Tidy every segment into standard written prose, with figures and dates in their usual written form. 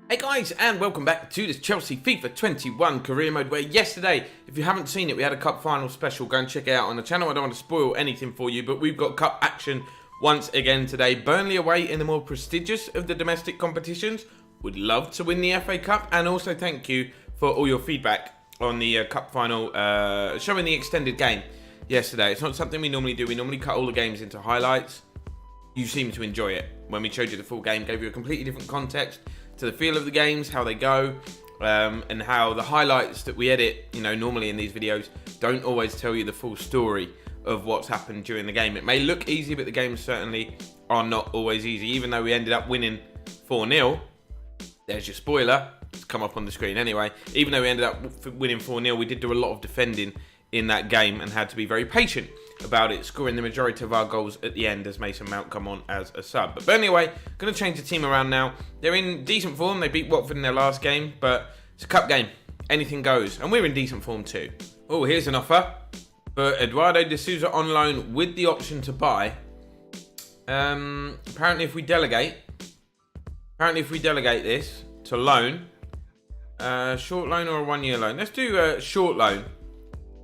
Hey guys, and welcome back to this Chelsea FIFA 21 career mode, where yesterday, if you haven't seen it, we had a cup final special. Go and check it out on the channel. I don't want to spoil anything for you, but we've got cup action once again today. Burnley away in the more prestigious of the domestic competitions. Would love to win the FA Cup, and also thank you for all your feedback on the cup final, showing the extended game yesterday. It's not something we normally do. We normally cut all the games into highlights. You seem to enjoy it. When we showed you the full game, gave you a completely different context to the feel of the games, how they go, and how the highlights that we edit, normally in these videos, don't always tell you the full story of what's happened during the game. It may look easy, but the games certainly are not always easy. Even though we ended up winning 4-0, there's your spoiler. It's come up on the screen anyway. Even though we ended up winning 4-0, we did do a lot of defending in that game and had to be very patient about it, scoring the majority of our goals at the end as Mason Mount come on as a sub. But Burnley away, going to change the team around now. They're in decent form. They beat Watford in their last game, but it's a cup game. Anything goes, and we're in decent form too. Oh, here's an offer for Eduardo de Souza on loan with the option to buy. Apparently if we delegate this to loan, short loan or a 1 year loan. Let's do a short loan.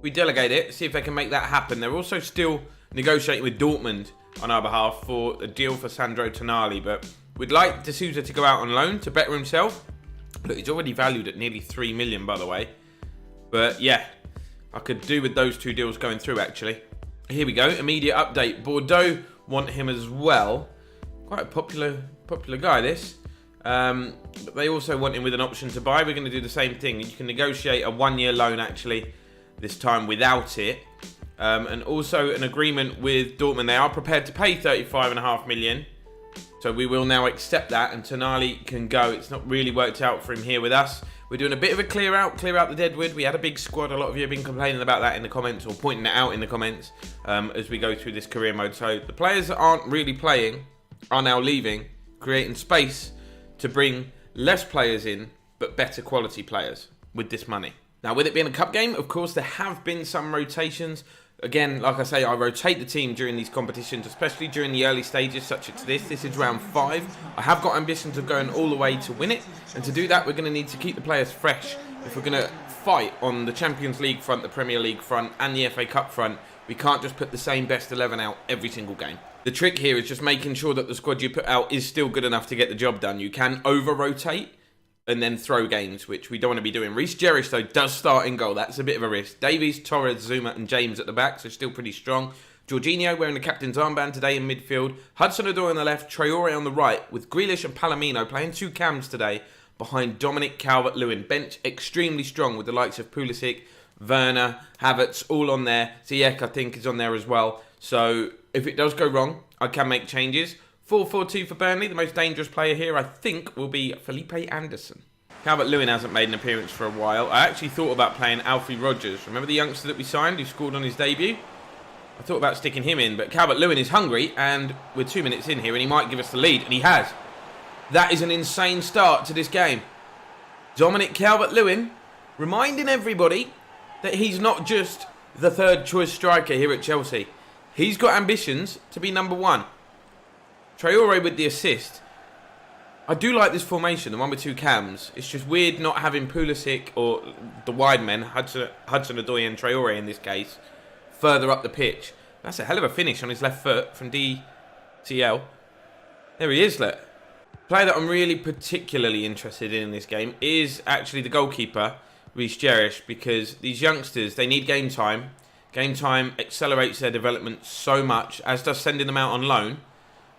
We delegate it, see if they can make that happen. They're also still negotiating with Dortmund on our behalf for a deal for Sandro Tonali, but we'd like De Souza to go out on loan to better himself. Look, he's already valued at nearly 3 million, by the way. But yeah, I could do with those two deals going through, actually. Here we go, immediate update. Bordeaux want him as well. Quite a popular guy, this. But they also want him with an option to buy. We're going to do the same thing. You can negotiate a 1 year loan, actually, this time without it, and also an agreement with Dortmund. They are prepared to pay 35.5 million, so we will now accept that, and Tonali can go. It's not really worked out for him here with us. We're doing a bit of a clear out the deadwood. We had a big squad. A lot of you have been complaining about that in the comments, or pointing it out in the comments, as we go through this career mode. So the players that aren't really playing are now leaving, creating space to bring less players in, but better quality players with this money. Now, with it being a cup game, of course, there have been some rotations. Again, like I say, I rotate the team during these competitions, especially during the early stages, such as this. This is round 5. I have got ambitions of going all the way to win it. And to do that, we're going to need to keep the players fresh. If we're going to fight on the Champions League front, the Premier League front, and the FA Cup front, we can't just put the same best 11 out every single game. The trick here is just making sure that the squad you put out is still good enough to get the job done. You can over-rotate and then throw games, which we don't want to be doing. Reece Jerish, though, does start in goal. That's a bit of a risk. Davies, Torres, Zuma, and James at the back, so still pretty strong. Jorginho wearing the captain's armband today in midfield. Hudson-Odoi on the left, Traore on the right, with Grealish and Palomino playing two cams today behind Dominic Calvert-Lewin. Bench extremely strong with the likes of Pulisic, Werner, Havertz, all on there. Ziyech, I think, is on there as well. So if it does go wrong, I can make changes. 4-4-2 for Burnley. The most dangerous player here, I think, will be Felipe Anderson. Calvert-Lewin hasn't made an appearance for a while. I actually thought about playing Alfie Rogers. Remember the youngster that we signed who scored on his debut? I thought about sticking him in, but Calvert-Lewin is hungry, and we're 2 minutes in here, and he might give us the lead, and he has. That is an insane start to this game. Dominic Calvert-Lewin reminding everybody that he's not just the third choice striker here at Chelsea. He's got ambitions to be number 1. Traore with the assist. I do like this formation, the one with two cams. It's just weird not having Pulisic or the wide men, Hudson-Odoi and Traore in this case, further up the pitch. That's a hell of a finish on his left foot from DCL. There he is, look. The player that I'm really particularly interested in this game is actually the goalkeeper, Reece Jerish, because these youngsters, they need game time. Game time accelerates their development so much, as does sending them out on loan.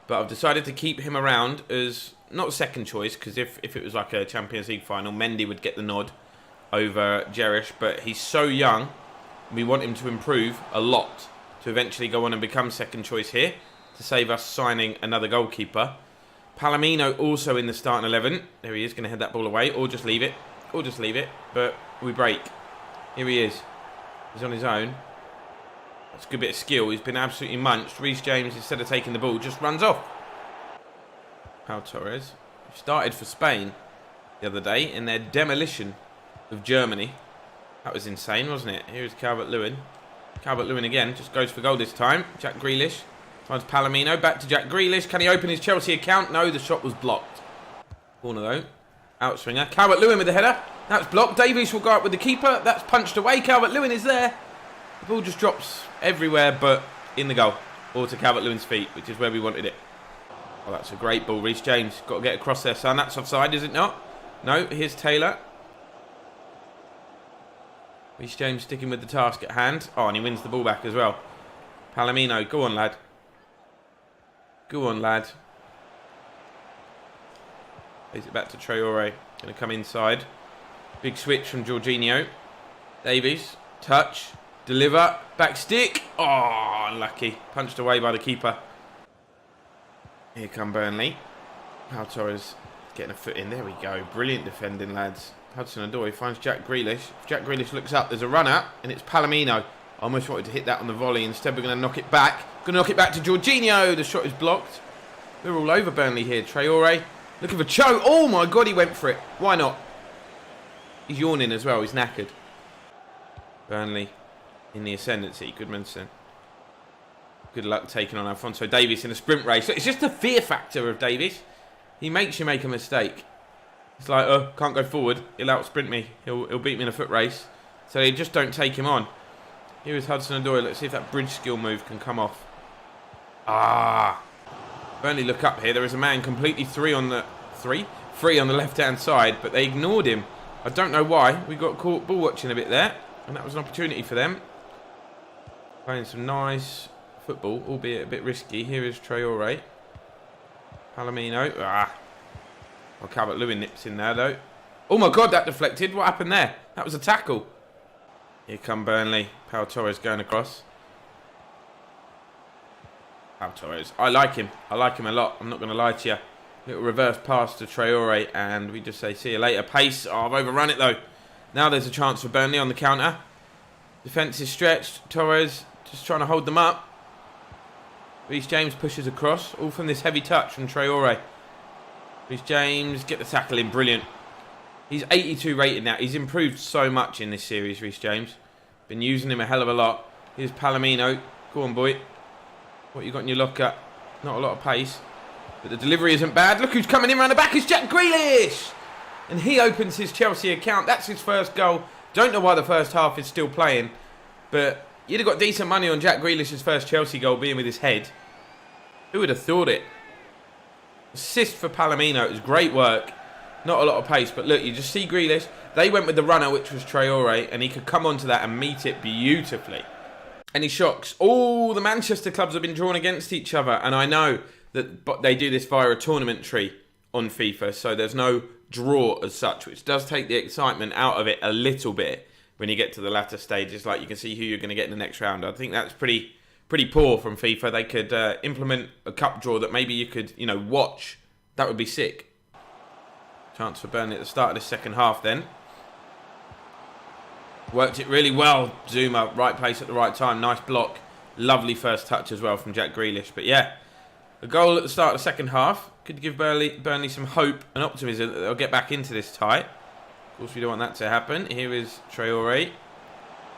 But I've decided to keep him around as, not second choice, because if it was like a Champions League final, Mendy would get the nod over Jerish. But he's so young, we want him to improve a lot to eventually go on and become second choice here, to save us signing another goalkeeper. Palomino also in the starting 11. There he is, going to head that ball away, or just leave it. But we break. Here he is. He's on his own. That's a good bit of skill. He's been absolutely munched. Reece James, instead of taking the ball, just runs off. Pau Torres started for Spain the other day in their demolition of Germany. That was insane, wasn't it? Here's Calvert-Lewin. Calvert-Lewin again, just goes for goal this time. Jack Grealish finds Palomino. Back to Jack Grealish. Can he open his Chelsea account? No, the shot was blocked. Corner though. Outswinger. Calvert-Lewin with the header. That's blocked. Davies will go up with the keeper. That's punched away. Calvert-Lewin is there. The ball just drops everywhere but in the goal. Or to Calvert-Lewin's feet, which is where we wanted it. Oh, that's a great ball. Reece James. Got to get across there, son. That's offside, is it not? No, here's Taylor. Reece James sticking with the task at hand. Oh, and he wins the ball back as well. Palomino. Go on, lad. Go on, lad. Plays it back to Traore. Going to come inside. Big switch from Jorginho. Davies. Touch. Deliver. Back stick. Oh, unlucky. Punched away by the keeper. Here come Burnley. Pau Torres getting a foot in. There we go. Brilliant defending, lads. Hudson-Odoi finds Jack Grealish. If Jack Grealish looks up, there's a runner, and it's Palomino. I almost wanted to hit that on the volley. Instead, we're going to knock it back. Going to knock it back to Jorginho. The shot is blocked. We're all over Burnley here. Traore looking for Cho. Oh, my God, he went for it. Why not? He's yawning as well. He's knackered. Burnley in the ascendancy. Goodmanson. Good luck taking on Alphonso Davies in a sprint race. It's just the fear factor of Davies. He makes you make a mistake. It's like, oh, can't go forward. He'll out-sprint me. He'll beat me in a foot race. So they just don't take him on. Here is Hudson-Odoi. Let's see if that bridge skill move can come off. Ah. Burnley look up here. There is a man completely free on the left-hand side, but they ignored him. I don't know why. We got caught ball watching a bit there, and that was an opportunity for them. Playing some nice football, albeit a bit risky. Here is Traore. Palomino. Ah. Well, Calvert-Lewin nips in there, though. Oh, my God, that deflected. What happened there? That was a tackle. Here come Burnley. Pau Torres going across. Pau Torres. I like him. I like him a lot. I'm not going to lie to you. Little reverse pass to Traore, and we just say, see you later. Pace. Oh, I've overrun it, though. Now there's a chance for Burnley on the counter. Defence is stretched. Torres just trying to hold them up. Reece James pushes across. All from this heavy touch from Traore. Reece James, get the tackle in, brilliant. He's 82 rated now. He's improved so much in this series, Reece James. Been using him a hell of a lot. Here's Palomino. Go on, boy. What you got in your locker? Not a lot of pace. But the delivery isn't bad. Look who's coming in around the back. It's Jack Grealish. And he opens his Chelsea account. That's his first goal. Don't know why the first half is still playing. But you'd have got decent money on Jack Grealish's first Chelsea goal being with his head. Who would have thought it? Assist for Palomino. It was great work. Not a lot of pace, but look, you just see Grealish. They went with the runner, which was Traore, and he could come onto that and meet it beautifully. Any shocks? Oh, the Manchester clubs have been drawn against each other, and I know that they do this via a tournament tree on FIFA, so there's no draw as such, which does take the excitement out of it a little bit when you get to the latter stages. Like, you can see who you're going to get in the next round. I think that's pretty poor from FIFA. They could implement a cup draw that maybe you could, watch. That would be sick. Chance for Burnley at the start of the second half then. Worked it really well. Zuma, right place at the right time. Nice block. Lovely first touch as well from Jack Grealish. But yeah, a goal at the start of the second half could give Burnley some hope and optimism that they'll get back into this tie. Of course, we don't want that to happen. Here is Traore.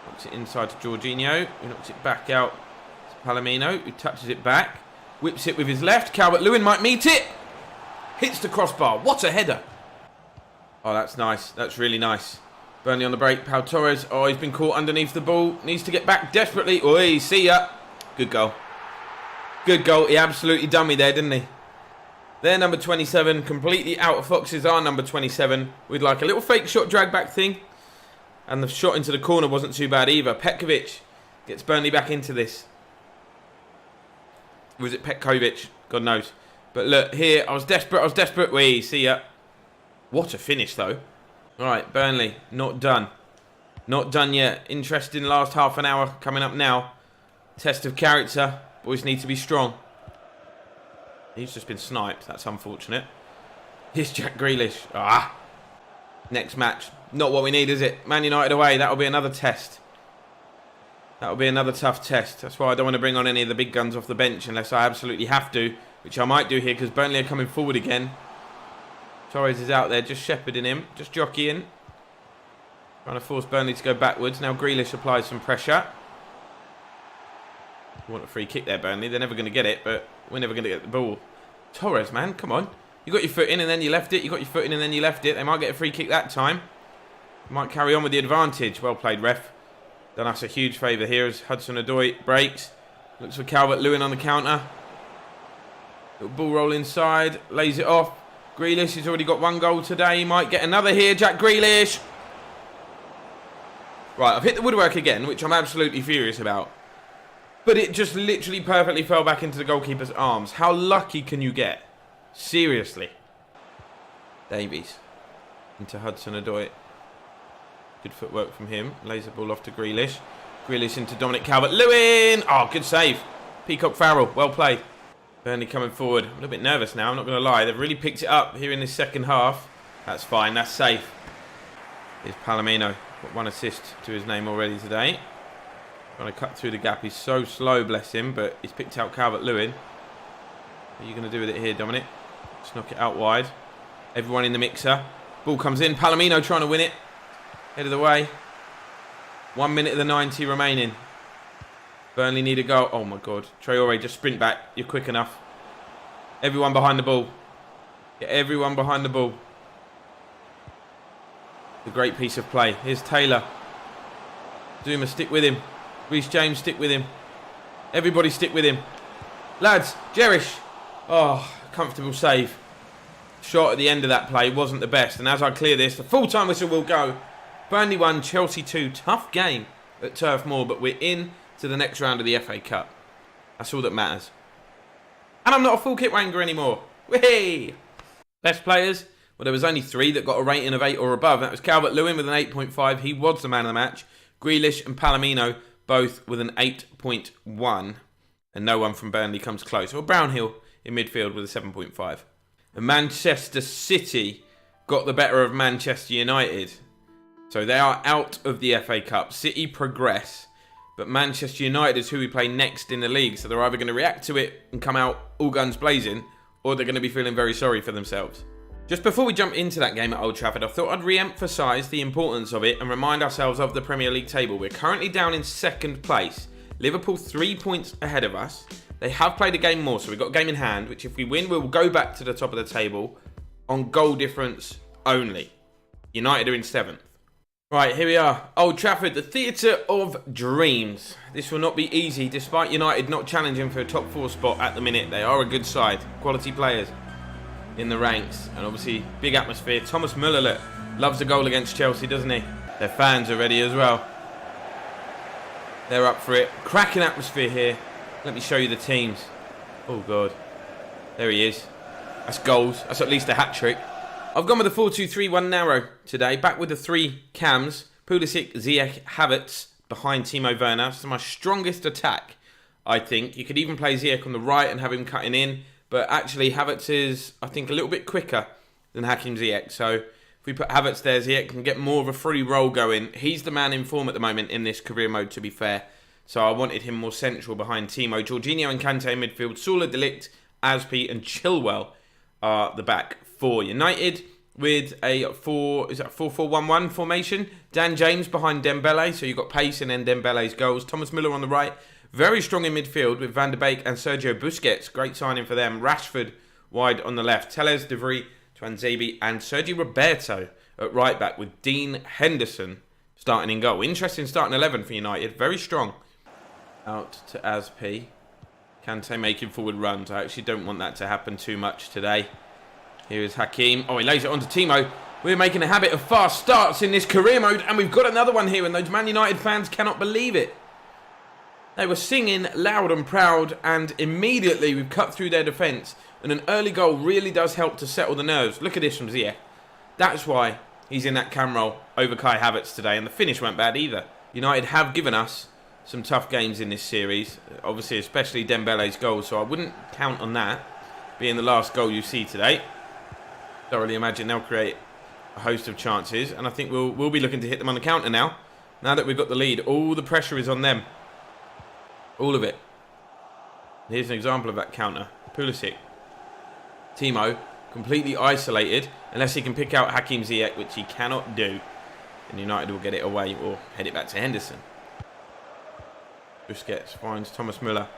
Knocks it inside to Jorginho, who knocks it back out to Palomino, who touches it back. Whips it with his left. Calvert-Lewin might meet it. Hits the crossbar. What a header. Oh, that's nice. That's really nice. Burnley on the break. Pau Torres. Oh, he's been caught underneath the ball. Needs to get back desperately. Oi, see ya. Good goal. Good goal. He absolutely done me there, didn't he? Their number 27. Completely out of Fox's our number 27. With like a little fake shot drag back thing. And the shot into the corner wasn't too bad either. Petkovic gets Burnley back into this. Was it Petkovic? God knows. But look, here, I was desperate. Wee, see ya. What a finish, though. Right, Burnley, not done. Not done yet. Interesting last half an hour coming up now. Test of character. Boys need to be strong. He's just been sniped. That's unfortunate. Here's Jack Grealish. Ah. Next match. Not what we need, is it? Man United away. That'll be another test. That'll be another tough test. That's why I don't want to bring on any of the big guns off the bench unless I absolutely have to, which I might do here because Burnley are coming forward again. Torres is out there just shepherding him, just jockeying. Trying to force Burnley to go backwards. Now Grealish applies some pressure. Want a free kick there, Burnley. They're never going to get it, but we're never going to get the ball. Torres, man, come on. You got your foot in and then you left it. You got your foot in and then you left it. They might get a free kick that time. Might carry on with the advantage. Well played, ref. Done us a huge favour here as Hudson-Odoi breaks. Looks for Calvert-Lewin on the counter. Little ball roll inside. Lays it off. Grealish has already got 1 goal today. He might get another here. Jack Grealish. Right, I've hit the woodwork again, which I'm absolutely furious about. But it just literally perfectly fell back into the goalkeeper's arms. How lucky can you get? Seriously. Davies. Into Hudson-Odoi. Good footwork from him. Lays the ball off to Grealish. Grealish into Dominic Calvert-Lewin. Oh, good save. Peacock Farrell. Well played. Burnley coming forward. I'm a little bit nervous now, I'm not going to lie. They've really picked it up here in this second half. That's fine. That's safe. Here's Palomino. Got 1 assist to his name already today. Trying to cut through the gap. He's so slow, bless him, but he's picked out Calvert-Lewin. What are you going to do with it here, Dominic? Just knock it out wide. Everyone in the mixer. Ball comes in. Palomino trying to win it. Head of the way. 1 minute of the 90 remaining. Burnley need a goal. Oh my God. Traore, just sprint back. You're quick enough. Everyone behind the ball. Get everyone behind the ball. A great piece of play. Here's Taylor. Zuma, stick with him. Reece James, stick with him. Everybody stick with him. Lads, Jerish. Oh, comfortable save. Shot at the end of that play wasn't the best. And as I clear this, the full-time whistle will go. Burnley 1, Chelsea 2. Tough game at Turf Moor, but we're in to the next round of the FA Cup. That's all that matters. And I'm not a full kit wanker anymore. Whee! Best players? Well, there was only 3 that got a rating of 8 or above. That was Calvert-Lewin with an 8.5. He was the man of the match. Grealish and Palomino both with an 8.1. And no one from Burnley comes close. Or Brownhill in midfield with a 7.5. And Manchester City got the better of Manchester United. So they are out of the FA Cup. City progress. But Manchester United is who we play next in the league. So they're either going to react to it and come out all guns blazing, or they're going to be feeling very sorry for themselves. Just before we jump into that game at Old Trafford, I thought I'd re-emphasise the importance of it and remind ourselves of the Premier League table. We're currently down in 2nd place. Liverpool 3 points ahead of us. They have played a game more, so we've got a game in hand, which if we win, we'll go back to the top of the table on goal difference only. United are in 7th. Right, here we are. Old Trafford, the theatre of dreams. This will not be easy, despite United not challenging for a top 4 spot at the minute. They are a good side. Quality players in the ranks. And obviously, big atmosphere. Thomas Muller loves a goal against Chelsea, doesn't he? Their fans are ready as well. They're up for it. Cracking atmosphere here. Let me show you the teams. Oh, God. There he is. That's goals. That's at least a hat-trick. I've gone with the 4-2-3-1 narrow today. Back with the 3 cams. Pulisic, Ziyech, Havertz behind Timo Werner. So my strongest attack, I think. You could even play Ziyech on the right and have him cutting in. But actually, Havertz is, I think, a little bit quicker than Hakim Ziyech. So if we put Havertz there, Ziyech can get more of a free roll going. He's the man in form at the moment in this career mode, to be fair. So I wanted him more central behind Timo. Jorginho and Kante in midfield. Sula, De Ligt, Aspi and Chilwell are the back 4. United with a 4-4-1-1 formation. Dan James behind Dembele. So you've got pace and then Dembele's goals. Thomas Müller on the right. Very strong in midfield with Van der Beek and Sergio Busquets. Great signing for them. Rashford wide on the left. Telles, De Vrij, Tuanzebe and Sergio Roberto at right back with Dean Henderson starting in goal. Interesting starting 11 for United. Very strong. Out to Aspi. Kante making forward runs. I actually don't want that to happen too much today. Here is Hakim. Oh, he lays it on to Timo. We're making a habit of fast starts in this career mode. And we've got another one here. And those Man United fans cannot believe it. They were singing loud and proud. And immediately we've cut through their defence. And an early goal really does help to settle the nerves. Look at this from Ziyech. That's why he's in that cam role over Kai Havertz today. And the finish weren't bad either. United have given us some tough games in this series. Obviously, especially Dembele's goal. So I wouldn't count on that being the last goal you see today. Thoroughly imagine they'll create a host of chances. And I think we'll be looking to hit them on the counter now. Now that we've got the lead, all the pressure is on them. All of it. Here's an example of that counter. Pulisic. Timo, completely isolated. Unless he can pick out Hakim Ziyech, which he cannot do. And United will get it away or head it back to Henderson. Busquets finds Thomas Müller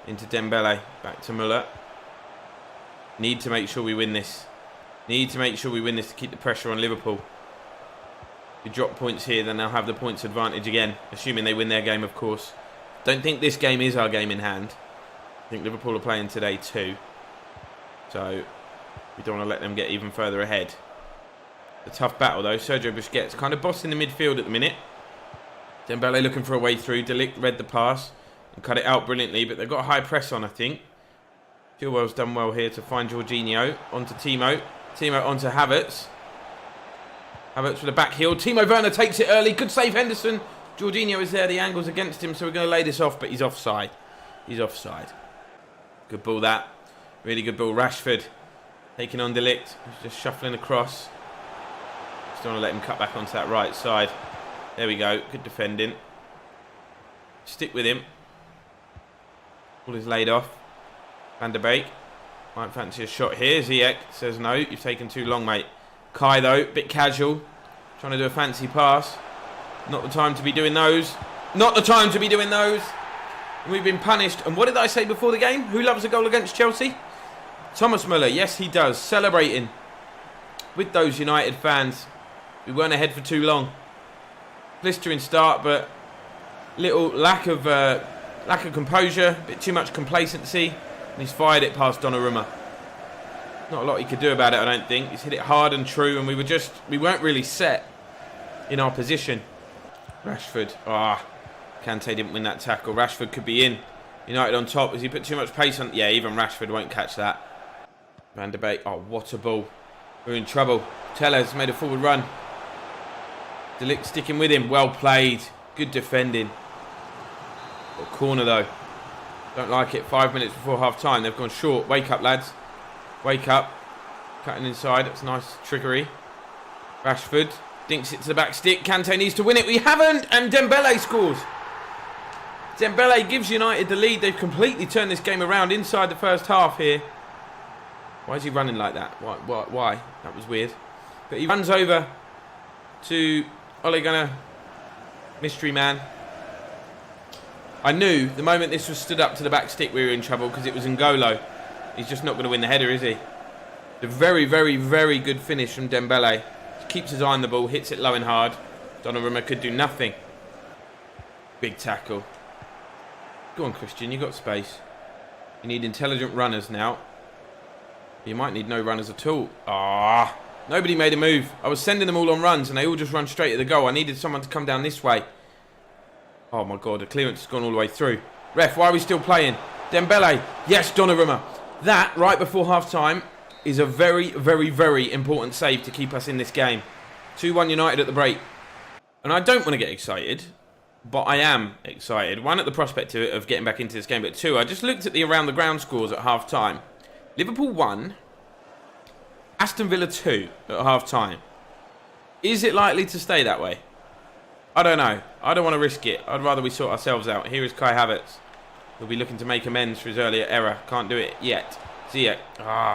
into Dembele. Back to Müller. Need to make sure we win this. Need to make sure we win this to keep the pressure on Liverpool. If we drop points here, then they'll have the points advantage again. Assuming they win their game, of course. Don't think this game is our game in hand. I think Liverpool are playing today too. So, we don't want to let them get even further ahead. A tough battle though. Sergio Busquets kind of bossing the midfield at the minute. Dembele looking for a way through. De Ligt read the pass and cut it out brilliantly, but they've got a high press on, I think. Chilwell's done well here to find Jorginho. Onto Timo. Timo onto Havertz. Havertz with a back heel. Timo Werner takes it early. Good save, Henderson. Jorginho is there. The angle's against him, so we're going to lay this off, but he's offside. He's offside. Good ball, that. Really good ball. Rashford taking on De Ligt. He's just shuffling across. Just don't want to let him cut back onto that right side. There we go. Good defending. Stick with him. Ball is laid off. Van der Beek. Might fancy a shot here. Ziyech says no. You've taken too long, mate. Kai, though, bit casual. Trying to do a fancy pass. Not the time to be doing those. Not the time to be doing those. We've been punished. And what did I say before the game? Who loves a goal against Chelsea? Thomas Muller. Yes, he does. Celebrating with those United fans. We weren't ahead for too long. Blistering start, but little lack of composure. A bit too much complacency. And he's fired it past Donnarumma. Not a lot he could do about it, I don't think. He's hit it hard and true, and we weren't really set in our position. Rashford. Kante didn't win that tackle. Rashford could be in. United on top. Has he put too much pace on? Yeah, even Rashford won't catch that. Van der Beek. Oh, what a ball. We're in trouble. Tellez made a forward run. De Ligt sticking with him. Well played. Good defending. Got a corner, though. Don't like it. 5 minutes before half-time. They've gone short. Wake up, lads. Wake up. Cutting inside. That's nice trickery. Rashford dinks it to the back stick. Kante needs to win it. We haven't. And Dembele scores. Dembele gives United the lead. They've completely turned this game around inside the first half here. Why is he running like that? Why? That was weird. But he runs over to Ole Gunnar, mystery man. I knew the moment this was stood up to the back stick we were in trouble because it was N'Golo. He's just not going to win the header, is he? The very, very, very good finish from Dembele. Keeps his eye on the ball, hits it low and hard. Donnarumma could do nothing. Big tackle. Go on, Christian, you got space. You need intelligent runners now. You might need no runners at all. Nobody made a move. I was sending them all on runs and they all just run straight at the goal. I needed someone to come down this way. Oh my God, the clearance has gone all the way through. Ref, why are we still playing? Dembele. Yes, Donnarumma. That, right before half-time, is a very, very, very important save to keep us in this game. 2-1 United at the break. And I don't want to get excited, but I am excited. One, at the prospect of getting back into this game, but two, I just looked at the around-the-ground scores at half-time. Liverpool 1, Aston Villa 2 at half-time. Is it likely to stay that way? I don't know. I don't want to risk it. I'd rather we sort ourselves out. Here is Kai Havertz. He'll be looking to make amends for his earlier error. Can't do it yet. Ziyech.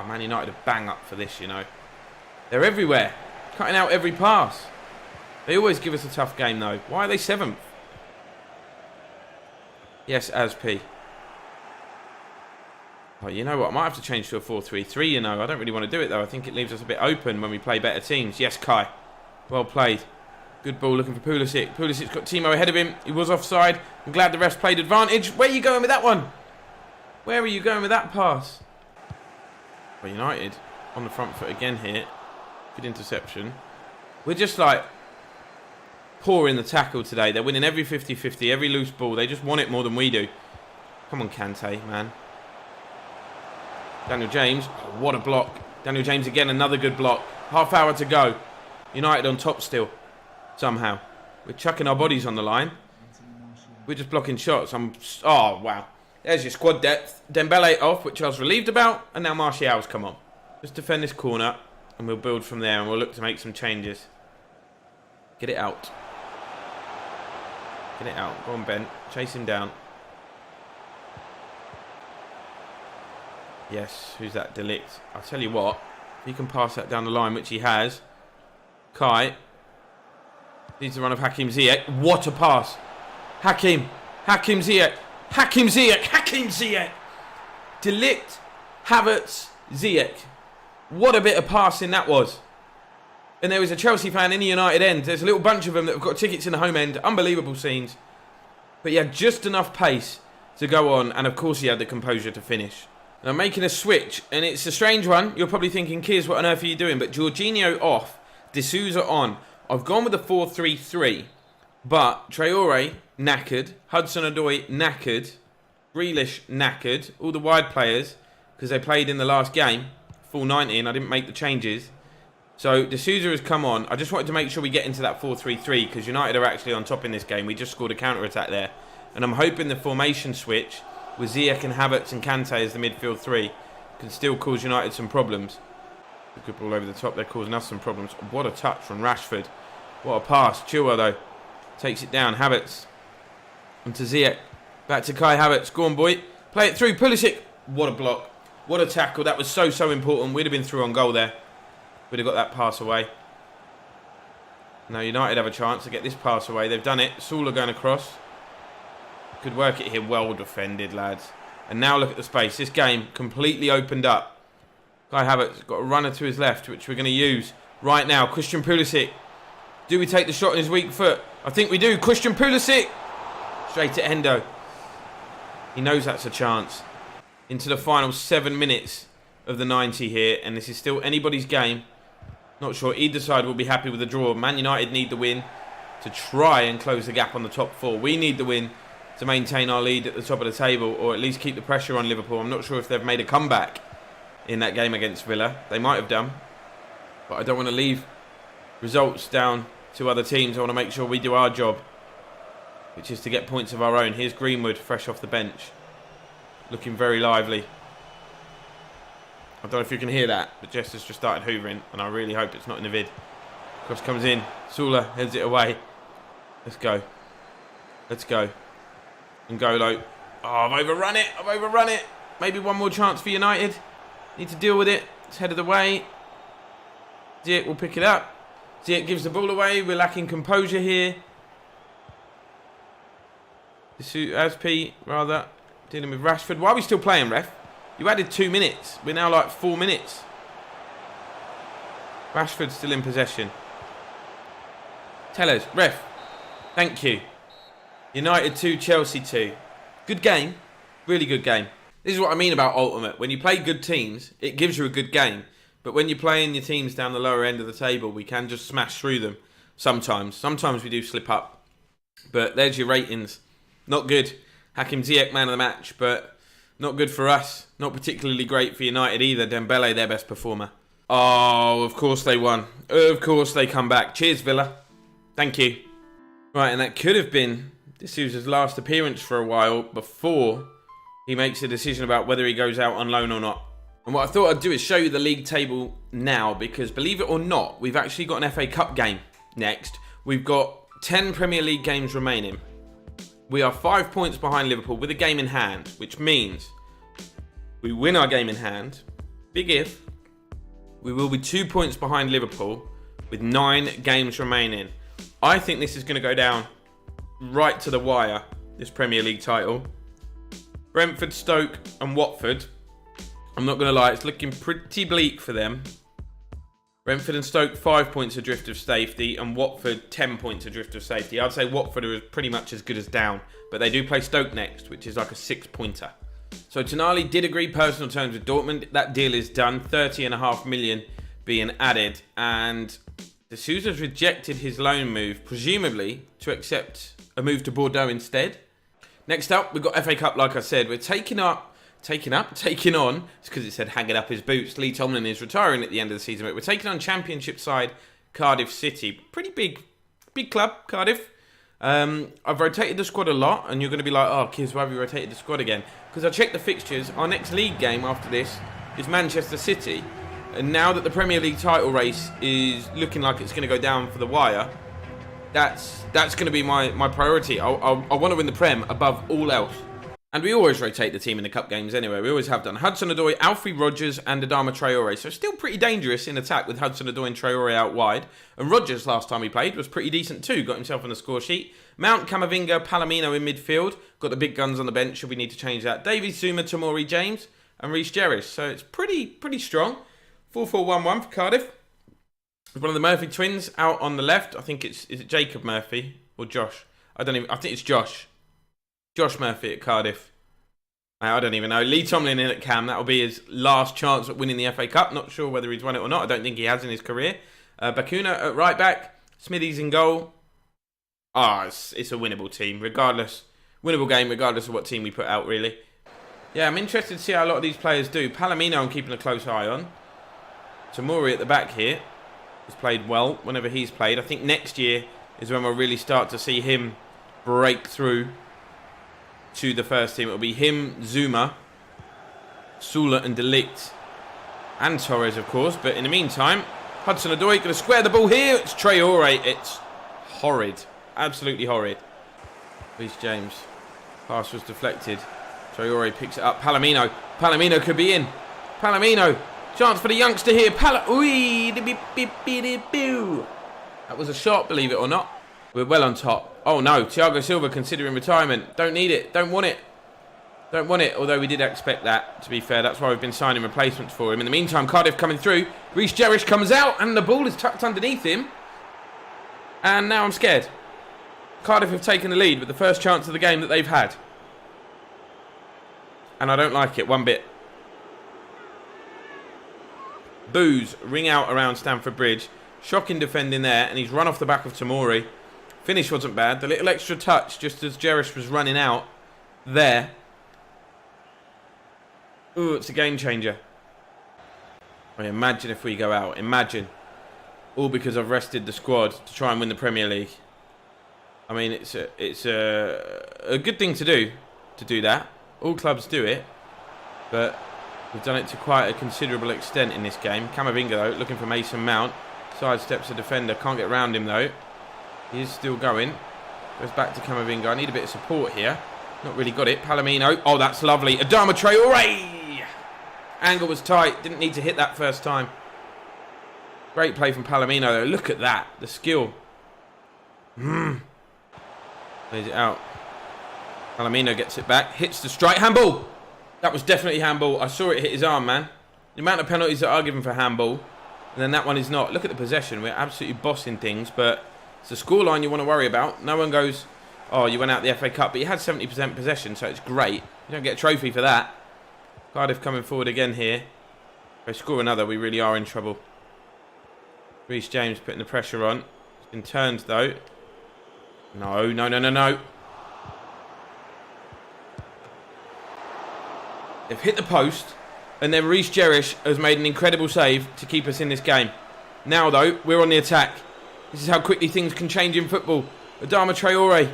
Man United are bang up for this, you know. They're everywhere. Cutting out every pass. They always give us a tough game, though. Why are they 7th? Yes, Asp. Oh, you know what? I might have to change to a 4-3-3, you know. I don't really want to do it, though. I think it leaves us a bit open when we play better teams. Yes, Kai. Well played. Good ball looking for Pulisic. Pulisic's got Timo ahead of him. He was offside. I'm glad the refs played advantage. Where are you going with that one? Where are you going with that pass? Well, United on the front foot again here. Good interception. We're just like poor in the tackle today. They're winning every 50-50, every loose ball. They just want it more than we do. Come on, Kante, man. Daniel James. Oh, what a block. Daniel James again, another good block. Half hour to go. United on top still. Somehow. We're chucking our bodies on the line. We're just blocking shots. Oh, wow. There's your squad depth. Dembele off, which I was relieved about. And now Martial's come on. Just defend this corner. And we'll build from there. And we'll look to make some changes. Get it out. Get it out. Go on, Ben. Chase him down. Yes. Who's that? De Ligt. I'll tell you what. If he can pass that down the line, which he has. Kai. Needs the run of Hakim Ziyech. What a pass. Hakim Ziyech. Hakim Ziyech. De Ligt, Havertz, Ziyech. What a bit of passing that was. And there was a Chelsea fan in the United end. There's a little bunch of them that have got tickets in the home end. Unbelievable scenes. But he had just enough pace to go on. And of course he had the composure to finish. And I'm making a switch. And it's a strange one. You're probably thinking, Kiers, what on earth are you doing? But Jorginho off. D'Souza on. I've gone with a 4-3-3. But Traore knackered. Hudson-Odoi knackered. Grealish knackered. All the wide players. Because they played in the last game. Full 90 and I didn't make the changes. So D'Souza has come on. I just wanted to make sure we get into that 4-3-3 because United are actually on top in this game. We just scored a counter-attack there. And I'm hoping the formation switch with Ziyech and Havertz and Kante as the midfield three can still cause United some problems. A good ball over the top. They're causing us some problems. What a touch from Rashford. What a pass. Chilwell though takes it down. Havertz onto Ziyech. Back to Kai Havertz. Go on, boy. Play it through. Pulisic. What a block. What a tackle. That was so important. We'd have been through on goal there. We'd have got that pass away. Now United have a chance to get this pass away. They've done it. Sula going across. Could work it here. Well defended, lads. And now look at the space. This game completely opened up. Kai Havertz got a runner to his left, which we're going to use right now. Christian Pulisic. Do we take the shot on his weak foot? I think we do. Christian Pulisic. Straight to Endo. He knows that's a chance. Into the final 7 minutes of the 90 here. And this is still anybody's game. Not sure either side will be happy with the draw. Man United need the win to try and close the gap on the top four. We need the win to maintain our lead at the top of the table, or at least keep the pressure on Liverpool. I'm not sure if they've made a comeback in that game against Villa. They might have done. But I don't want to leave results down to other teams. I want to make sure we do our job, which is to get points of our own. Here's Greenwood, fresh off the bench. Looking very lively. I don't know if you can hear that, but Jess has just started hoovering, and I really hope it's not in the vid. Cross comes in. Sula heads it away. Let's go. Let's go. N'Golo. Oh, I've overrun it. I've overrun it. Maybe one more chance for United. Need to deal with it. It's headed away. Ziyech will pick it up. Ziyech gives the ball away. We're lacking composure here. Asp, rather, dealing with Rashford. Why are we still playing, ref? You added 2 minutes. We're now like 4 minutes. Rashford's still in possession. Tell us, ref. Thank you. United 2, Chelsea 2. Good game. Really good game. This is what I mean about Ultimate. When you play good teams, it gives you a good game. But when you're playing your teams down the lower end of the table, we can just smash through them sometimes. Sometimes we do slip up. But there's your ratings. Not good. Hakim Ziyech, man of the match, but not good for us. Not particularly great for United either. Dembele, their best performer. Oh, of course they won. Of course they come back. Cheers, Villa. Thank you. Right, and that could have been D'Souza's last appearance for a while before he makes a decision about whether he goes out on loan or not. And what I thought I'd do is show you the league table now, because believe it or not, we've actually got an FA Cup game next. We've got 10 Premier League games remaining. We are 5 points behind Liverpool with a game in hand, which means we win our game in hand. Big if. We will be 2 points behind Liverpool with 9 games remaining. I think this is going to go down right to the wire, this Premier League title. Brentford, Stoke and Watford. I'm not going to lie, it's looking pretty bleak for them. Brentford and Stoke 5 points adrift of safety, and Watford 10 points adrift of safety. I'd say Watford are pretty much as good as down, but they do play Stoke next, which is like a 6-pointer. So Tonali did agree personal terms with Dortmund. That deal is done, 30.5 million being added, and D'Souza's rejected his loan move, presumably to accept a move to Bordeaux instead. Next up, we've got FA Cup, like I said. We're taking on. It's because it said hanging up his boots. Lee Tomlin is retiring at the end of the season, but we're taking on Championship side Cardiff City. Pretty big club, Cardiff. I've rotated the squad a lot, and you're going to be like, oh, Kiz, why have you rotated the squad again? Because I checked the fixtures. Our next league game after this is Manchester City. And now that the Premier League title race is looking like it's going to go down for the wire, that's going to be my priority. I want to win the Prem above all else. And we always rotate the team in the cup games anyway. We always have done. Hudson-Odoi, Alfie Rodgers and Adama Traore. So still pretty dangerous in attack with Hudson-Odoi and Traore out wide. And Rodgers, last time he played, was pretty decent too. Got himself on the score sheet. Mount, Camavinga, Palomino in midfield. Got the big guns on the bench should we need to change that. Davies, Zuma, Tamori, James and Reece Jerris. So it's pretty strong. 4-4-1-1 for Cardiff. One of the Murphy twins out on the left. I think is it Jacob Murphy or Josh? I think it's Josh. Josh Murphy at Cardiff. I don't even know. Lee Tomlin in at Cam. That'll be his last chance at winning the FA Cup. Not sure whether he's won it or not. I don't think he has in his career. Bakuna at right back. Smithies in goal. It's a winnable team, regardless. Winnable game, regardless of what team we put out, really. Yeah, I'm interested to see how a lot of these players do. Palomino I'm keeping a close eye on. Tamori at the back here has played well whenever he's played. I think next year is when we'll really start to see him break through to the first team. It'll be him, Zuma, Sula and Delict, and Torres, of course. But in the meantime, Hudson-Odoi going to square the ball here. It's Traore. It's horrid. Absolutely horrid. Reece James. Pass was deflected. Traore picks it up. Palomino. Palomino could be in. Palomino. Chance for the youngster here. That was a shot, believe it or not. We're well on top. Oh no, Thiago Silva considering retirement. Don't need it. Don't want it. Don't want it, although we did expect that, to be fair. That's why we've been signing replacements for him. In the meantime, Cardiff coming through. Reece Jerish comes out and the ball is tucked underneath him. And now I'm scared. Cardiff have taken the lead with the first chance of the game that they've had. And I don't like it one bit. Boos ring out around Stamford Bridge. Shocking defending there, and he's run off the back of Tamori. Finish wasn't bad. The little extra touch, just as Jerish was running out there. Ooh, it's a game changer. I mean, imagine if we go out. Imagine. All because I've rested the squad to try and win the Premier League. I mean, it's a good thing to do that. All clubs do it, but we've done it to quite a considerable extent in this game. Camavinga, though, looking for Mason Mount. Sidesteps a defender. Can't get around him, though. He is still going. Goes back to Camavinga. I need a bit of support here. Not really got it. Palomino. Oh, that's lovely. Adama Traore. Angle was tight. Didn't need to hit that first time. Great play from Palomino, though. Look at that. The skill. Plays it out. Palomino gets it back. Hits the strike. Handball. That was definitely handball. I saw it hit his arm, man. The amount of penalties that are given for handball. And then that one is not. Look at the possession. We're absolutely bossing things, but it's the scoreline you want to worry about. No one goes, oh, you went out the FA Cup, but you had 70% possession, so it's great. You don't get a trophy for that. Cardiff coming forward again here. If they score another, we really are in trouble. Reece James putting the pressure on. It's been turned, though. No. They've hit the post. And then Reece Jerish has made an incredible save to keep us in this game. Now, though, we're on the attack. This is how quickly things can change in football. Adama Traore.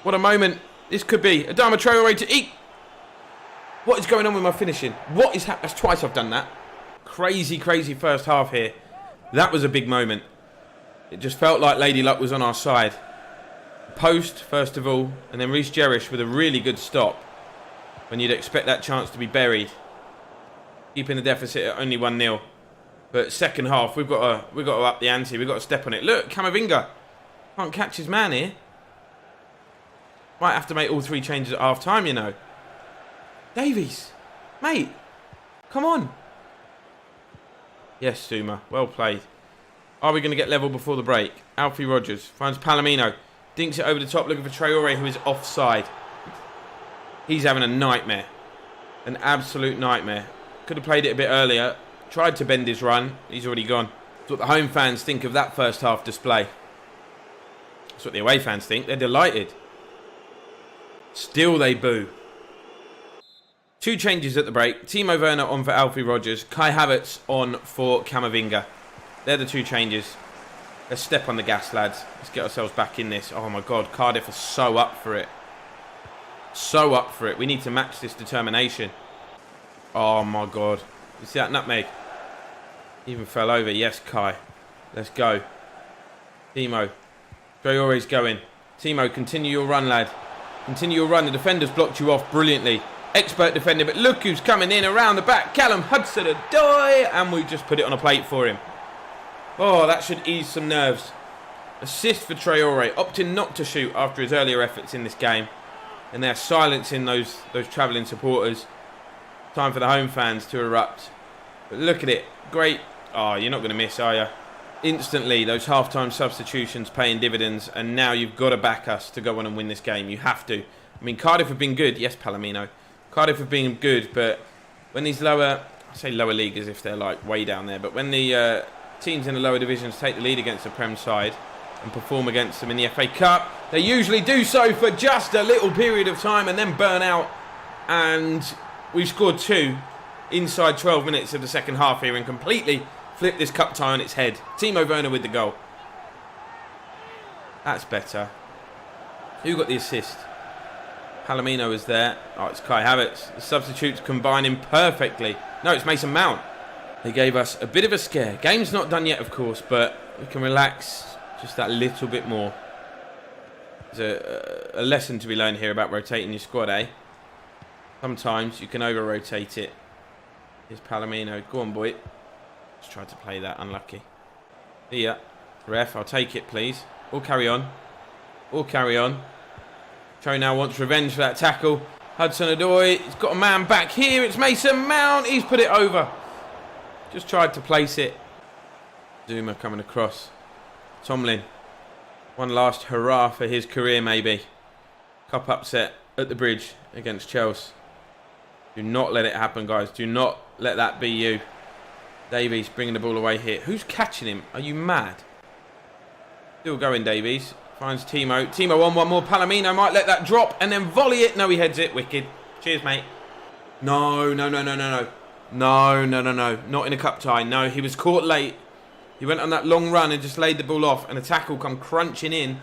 What a moment this could be. Adama Traore to eat. What is going on with my finishing? What is happening? That's twice I've done that. Crazy first half here. That was a big moment. It just felt like Lady Luck was on our side. Post, first of all, and then Reece Jerish with a really good stop. When you'd expect that chance to be buried. Keeping the deficit at only 1-0. But second half, we've got to up the ante. We've got to step on it. Look, Camavinga can't catch his man here. Might have to make all 3 changes at half time, you know. Davies, mate, come on. Yes, Zuma, well played. Are we going to get level before the break? Alfie Rogers finds Palomino, dinks it over the top, looking for Traore, who is offside. He's having a nightmare, an absolute nightmare. Could have played it a bit earlier. Tried to bend his run. He's already gone. That's what the home fans think of that first half display. That's what the away fans think. They're delighted. Still they boo. 2 changes at the break. Timo Werner on for Alfie Rogers. Kai Havertz on for Camavinga. They're the 2 changes. Let's step on the gas, lads. Let's get ourselves back in this. Oh my God, Cardiff are so up for it. So up for it. We need to match this determination. Oh my God. You see that nutmeg? Even fell over. Yes, Kai. Let's go. Timo. Traore's going. Timo, continue your run, lad. Continue your run. The defender's blocked you off brilliantly. Expert defender, but look who's coming in around the back. Callum Hudson-Odoi. And we just put it on a plate for him. Oh, that should ease some nerves. Assist for Traore. Opting not to shoot after his earlier efforts in this game. And they're silencing those travelling supporters. Time for the home fans to erupt. But look at it. Great. Oh, you're not going to miss, are you? Instantly, those half-time substitutions paying dividends, and now you've got to back us to go on and win this game. You have to. I mean, Cardiff have been good. Yes, Palomino. Cardiff have been good, but when these lower, I say lower league as if they're like way down there, but when the teams in the lower divisions take the lead against the Prem side and perform against them in the FA Cup, they usually do so for just a little period of time and then burn out. And we've scored 2 inside 12 minutes of the second half here and completely flipped this cup tie on its head. Timo Werner with the goal. That's better. Who got the assist? Palomino was there. Oh, it's Kai Havertz. The substitutes combining perfectly. No, it's Mason Mount. They gave us a bit of a scare. Game's not done yet, of course, but we can relax just that little bit more. There's a lesson to be learned here about rotating your squad, eh? Sometimes you can over-rotate it. Here's Palomino. Go on, boy. Just tried to play that. Unlucky. Here. Ref, I'll take it, please. Or carry on. Or carry on. Cho now wants revenge for that tackle. Hudson-Odoi. He's got a man back here. It's Mason Mount. He's put it over. Just tried to place it. Zuma coming across. Tomlin. One last hurrah for his career, maybe. Cup upset at the bridge against Chelsea. Do not let it happen, guys. Do not let that be you. Davies bringing the ball away here. Who's catching him? Are you mad? Still going, Davies. Finds Timo. Timo on one more. Palomino might let that drop and then volley it. No, he heads it. Wicked. Cheers, mate. No. No. Not in a cup tie. No, he was caught late. He went on that long run and just laid the ball off. And a tackle come crunching in.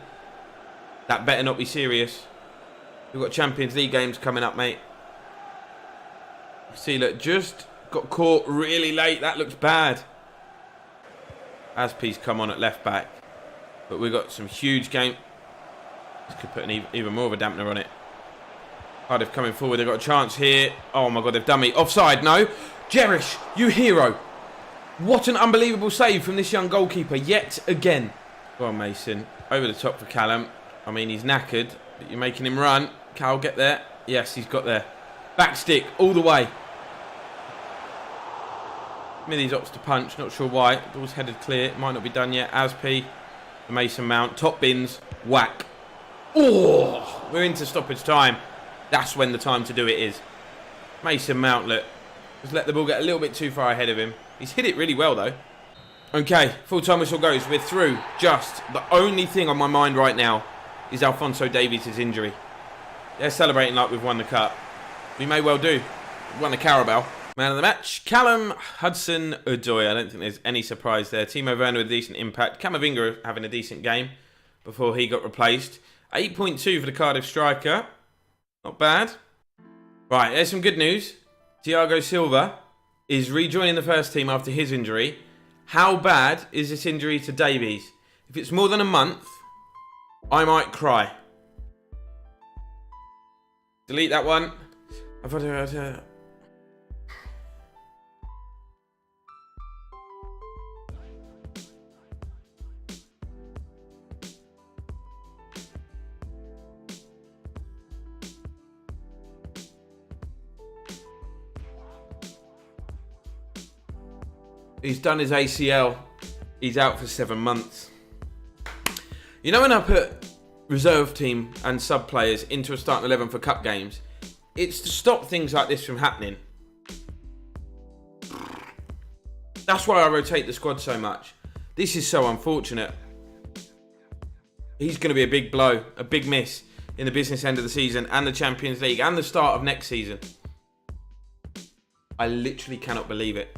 That better not be serious. We've got Champions League games coming up, mate. See, look, just got caught really late. That looks bad. Aspie's come on at left back. But we've got some huge game. This could put even more of a dampener on it. Cardiff coming forward. They've got a chance here. Oh, my God, they've done me. Offside, no. Jerish, you hero. What an unbelievable save from this young goalkeeper yet again. Go on, Mason. Over the top for Callum. I mean, he's knackered, but you're making him run. Cal, get there. Yes, he's got there. Back stick all the way. Smithies opts to punch. Not sure why. Ball's headed clear. It might not be done yet. Aspie. Mason Mount. Top bins. Whack. Oh, we're into stoppage time. That's when the time to do it is. Mason Mount, look. Just let the ball get a little bit too far ahead of him. He's hit it really well, though. Okay, full-time whistle goes. We're through. Just the only thing on my mind right now is Alphonso Davies' injury. They're celebrating like we've won the cup. We may well do. We've won the Carabao. Man of the match, Callum Hudson-Odoi. I don't think there's any surprise there. Timo Werner with a decent impact. Camavinga having a decent game before he got replaced. 8.2 for the Cardiff striker. Not bad. Right, there's some good news. Thiago Silva is rejoining the first team after his injury. How bad is this injury to Davies? If it's more than a month, I might cry. Delete that one. I've had He's done his ACL. He's out for 7 months. You know when I put reserve team and sub players into a starting 11 for cup games, it's to stop things like this from happening. That's why I rotate the squad so much. This is so unfortunate. He's going to be a big blow, a big miss in the business end of the season and the Champions League and the start of next season. I literally cannot believe it.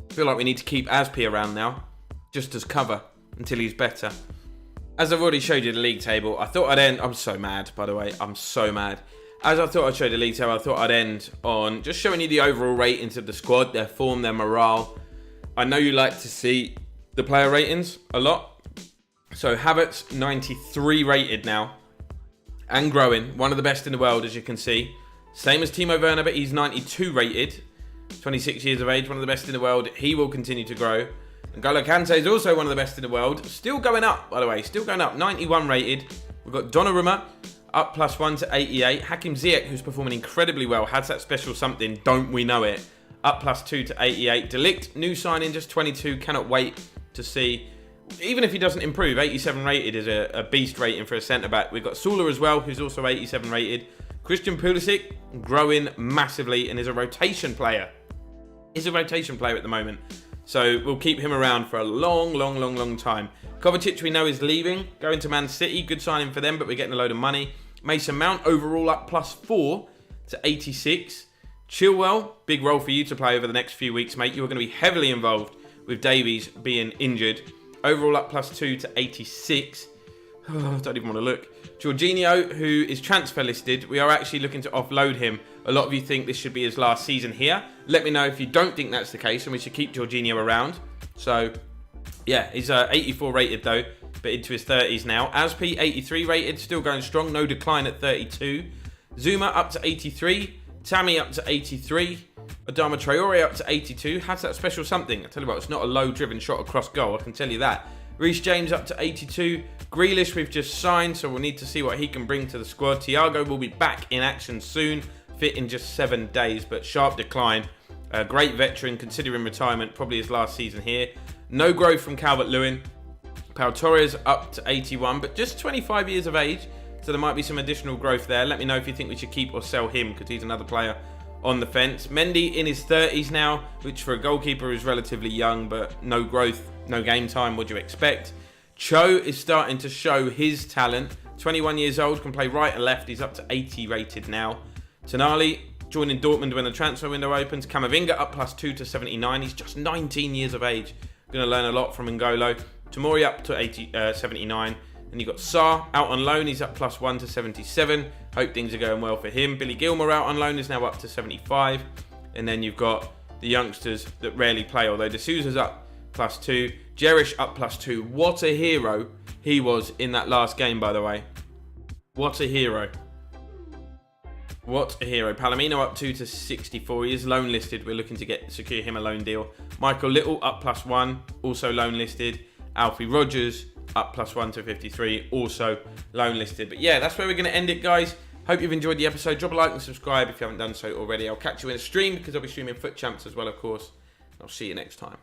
I feel like we need to keep Aspie around now, just as cover, until he's better. As I've already showed you the league table, I thought I'd end... I'm so mad, by the way. I'm so mad. As I thought I'd show the league table, I thought I'd end on just showing you the overall ratings of the squad, their form, their morale. I know you like to see the player ratings a lot. So Havertz, 93 rated now. And growing. One of the best in the world, as you can see. Same as Timo Werner, but he's 92 rated. 26 years of age, one of the best in the world. He will continue to grow. And N'Golo Kante is also one of the best in the world. Still going up, by the way. Still going up. 91 rated. We've got Donnarumma up +1 to 88. Hakim Ziyech, who's performing incredibly well, has that special something. Don't we know it? up +2 to 88. Delict, new signing, just 22. Cannot wait to see. Even if he doesn't improve, 87 rated is a beast rating for a centre-back. We've got Sula as well, who's also 87 rated. Christian Pulisic, growing massively and is a rotation player. He's a rotation player at the moment. So we'll keep him around for a long time. Kovacic, we know, is leaving, going to Man City. Good signing for them, but we're getting a load of money. Mason Mount, overall up +4 to 86. Chilwell, big role for you to play over the next few weeks, mate. You are going to be heavily involved with Davies being injured. Overall up +2 to 86. Oh, I don't even want to look. Jorginho, who is transfer listed, we are actually looking to offload him. A lot of you think this should be his last season here. Let me know if you don't think that's the case and we should keep Jorginho around. So, yeah, he's 84 rated though, but into his 30s now. Aspi, 83 rated, still going strong, no decline at 32. Zuma up to 83. Tammy up to 83. Adama Traore up to 82. Has that special something. I tell you what, it's not a low-driven shot across goal, I can tell you that. Reece James up to 82. Grealish we've just signed, so we'll need to see what he can bring to the squad. Thiago will be back in action soon, fit in just 7 days, but sharp decline. A great veteran, considering retirement, probably his last season here. No growth from Calvert-Lewin. Pau Torres up to 81, but just 25 years of age, so there might be some additional growth there. Let me know if you think we should keep or sell him, because he's another player on the fence. Mendy in his 30s now, which for a goalkeeper is relatively young, but no growth, no game time. What do you expect? Cho is starting to show his talent. 21 years old, can play right and left. He's up to 80 rated now. Tonali joining Dortmund when the transfer window opens. Camavinga up +2 to 79. He's just 19 years of age. Going to learn a lot from N'Golo. Tomori up to 79. And you've got Sarr out on loan. He's up +1 to 77. Hope things are going well for him. Billy Gilmore out on loan is now up to 75. And then you've got the youngsters that rarely play, although D'Souza's up +2. Jerish up +2. What a hero he was in that last game, by the way. What a hero. What a hero. Palomino up 2 to 64. He is loan listed. We're looking to secure him a loan deal. Michael Little up +1. Also loan listed. Alfie Rogers up +1 to 53, also loan listed. But yeah, that's where we're going to end it, guys. Hope you've enjoyed the episode. Drop a like and subscribe if you haven't done so already. I'll catch you in a stream, because I'll be streaming Foot Champs as well, of course. I'll see you next time.